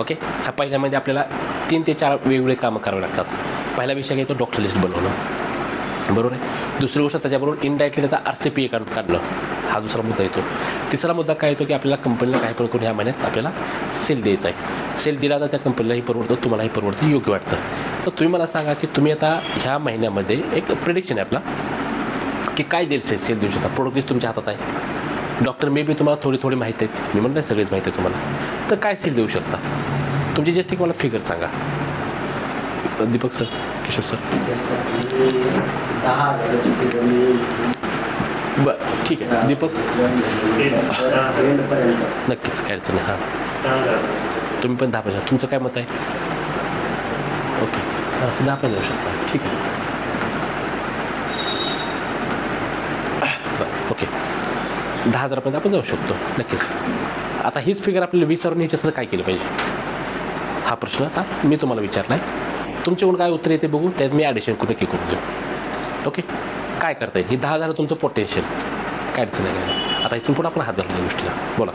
Okay. ह्या पहिल्यामध्ये आपल्याला 3 ते 4 वेगवेगळे कामं करावे लागतात. पहिला विषय काय तो डॉक्टर लिस्ट बनवणं, बरोबर आहे. दुसरी गोष्ट त्याच्याबरोबर इनडायरेक्टली त्याचा RCPA काढणं, हा दुसरा मुद्दा येतो. तिसरा मुद्दा काय येतो की आपल्याला कंपनीला काय पण करून ह्या महिन्यात आपल्याला सेल द्यायचा आहे. सेल दिला तर त्या कंपनीलाही परवडतं, तुम्हालाही परवडतं, योग्य वाटतं. तर तुम्ही मला सांगा की तुम्ही आता ह्या महिन्यामध्ये एक प्रिडिक्शन आहे आपला की काय देईल सेल देऊ शकता. प्रोडक्ट लिस्ट तुमच्या हातात आहे. डॉक्टर मे बी तुम्हाला थोडी माहिती आहेत, मी म्हणत नाही सगळेच माहिती आहे तुम्हाला. तर काय सेल देऊ शकता तुमची जस्ट एक मला फिगर सांगा. Deepak sir, Kishore sir. 10,000 बरं ठीक आहे. दीपक नक्कीच काय अडचण नाही. हां तुम्ही पण 10,000. तुमचं काय मत आहे? ओके असं 10,000 जाऊ शकता. ठीक आहे. बरं ओके 10,000पर्यंत आपण जाऊ शकतो नक्कीच. आता हीच फिगर आपल्याला विचारून ह्याच्यासुद्धा काय केलं पाहिजे हा प्रश्न आता मी तुम्हाला विचारला आहे. तुमच्याकडून काय उत्तर येते बघू, त्यात मी ॲडिशन नक्की करून देऊ. ओके काय करता येईल? ही 10,000 तुमचं पोटेन्शियल, काय अडचण नाही. आता इथून पुढे आपण हात घालतो त्या गोष्टीला. बोला.